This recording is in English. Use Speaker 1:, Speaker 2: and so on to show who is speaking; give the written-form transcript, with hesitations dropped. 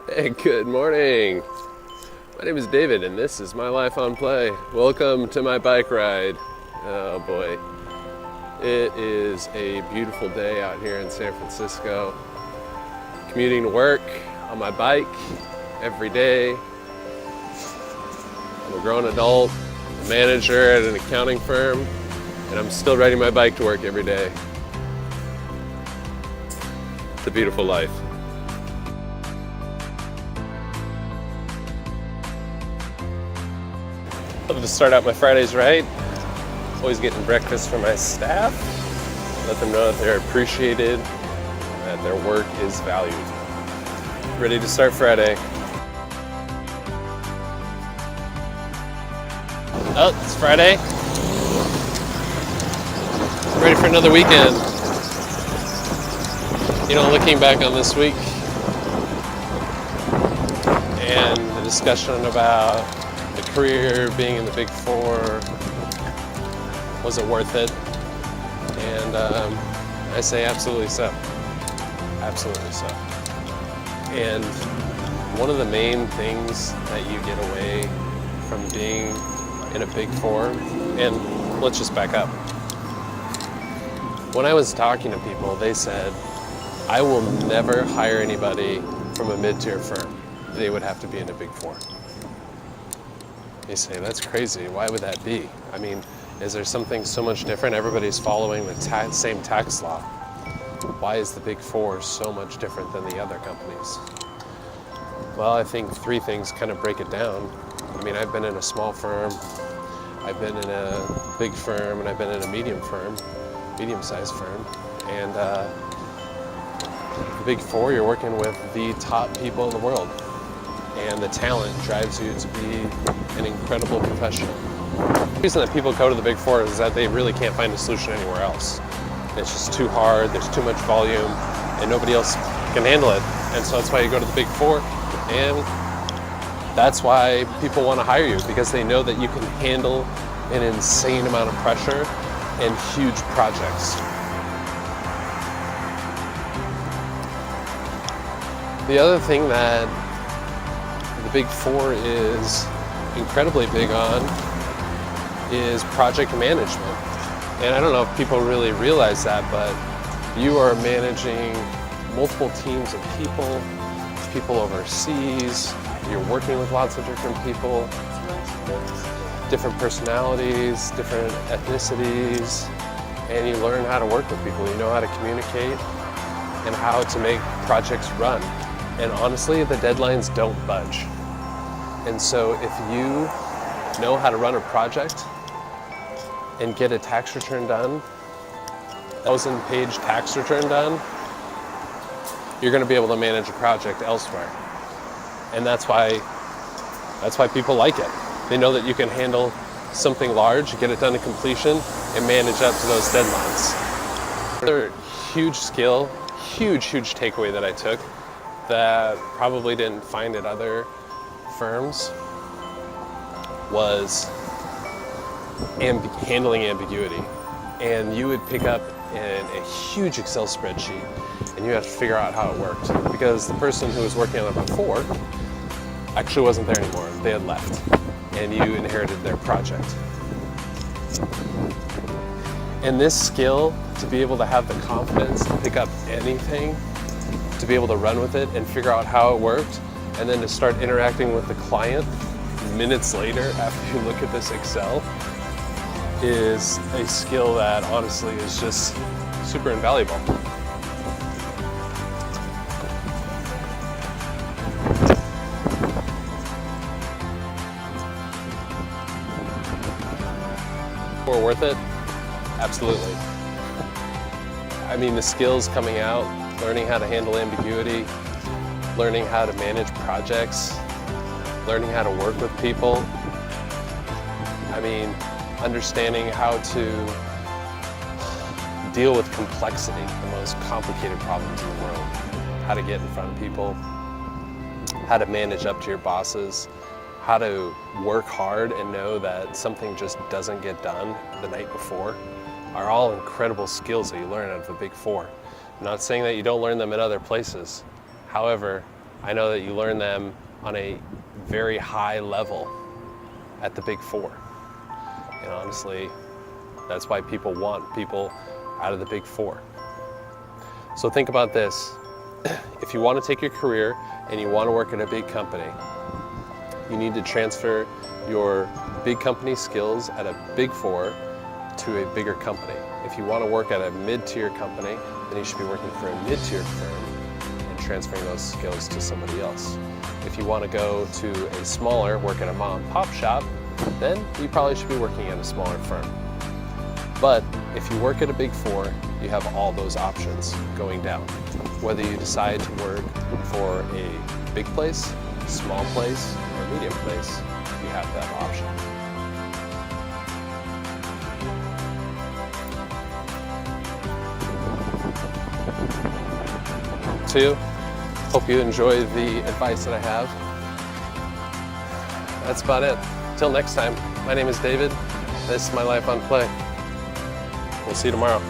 Speaker 1: Hey, good morning. My name is David and this is my life on play. Welcome to my bike ride. Oh boy. It is a beautiful day out here in San Francisco. Commuting to work on my bike every day. I'm a grown adult, a manager at an accounting firm, and I'm still riding my bike to work every day. It's a beautiful life. Love to start out my Fridays right. Always getting breakfast for my staff. Let them know that they're appreciated, that their work is valued. Ready to start Friday. Oh, it's Friday. Ready for another weekend. You know, looking back on this week and the discussion about the career being in the Big Four, was it worth it? And I say absolutely so. Absolutely so. And one of the main things that you get away from being in a Big Four, and let's just back up. When I was talking to people, they said, I will never hire anybody from a mid-tier firm. They would have to be in a Big Four. You say, that's crazy. Why would that be? I mean, is there something so much different? Everybody's following the same tax law. Why is the Big Four so much different than the other companies? Well, I think three things kind of break it down. I mean, I've been in a small firm, I've been in a big firm, and I've been in a medium-sized firm. And the Big Four, you're working with the top people in the world. And the talent drives you to be an incredible professional. The reason that people go to the Big Four is that they really can't find a solution anywhere else. It's just too hard, there's too much volume, and nobody else can handle it. And so that's why you go to the Big Four, and that's why people want to hire you, because they know that you can handle an insane amount of pressure and huge projects. The other thing that the Big Four is incredibly big on is project management. And I don't know if people really realize that, but you are managing multiple teams of people overseas, you're working with lots of different people, different personalities, different ethnicities, and you learn how to work with people. You know how to communicate and how to make projects run. And honestly, the deadlines don't budge. And so if you know how to run a project and get a tax return done, 1,000-page tax return done, you're going to be able to manage a project elsewhere. And that's why people like it. They know that you can handle something large, get it done to completion, and manage up to those deadlines. Another huge skill, huge takeaway that I took that probably didn't find at other firms was handling ambiguity. And you would pick up in a huge Excel spreadsheet and you have to figure out how it worked, because the person who was working on it before actually wasn't there anymore. They had left and you inherited their project. And this skill, to be able to have the confidence to pick up anything, to be able to run with it and figure out how it worked, and then to start interacting with the client minutes later after you look at this Excel, is a skill that honestly is just super invaluable. Or worth it? Absolutely. I mean, the skills coming out, learning how to handle ambiguity, learning how to manage projects, learning how to work with people. I mean, understanding how to deal with complexity, the most complicated problems in the world. How to get in front of people, how to manage up to your bosses, how to work hard and know that something just doesn't get done the night before, are all incredible skills that you learn out of the Big Four. I'm not saying that you don't learn them in other places. However, I know that you learn them on a very high level at the Big Four. And honestly, that's why people want people out of the Big Four. So think about this. If you want to take your career and you want to work at a big company, you need to transfer your big company skills at a Big Four to a bigger company. If you want to work at a mid-tier company, then you should be working for a mid-tier firm and transferring those skills to somebody else. If you want to go to a smaller, work at a mom and pop shop, then you probably should be working at a smaller firm. But if you work at a Big Four, you have all those options going down. Whether you decide to work for a big place, small place, or a medium place, you have that option. Too. Hope you enjoy the advice that I have. That's about it. Till next time, my name is David. This is My Life on Play. We'll see you tomorrow.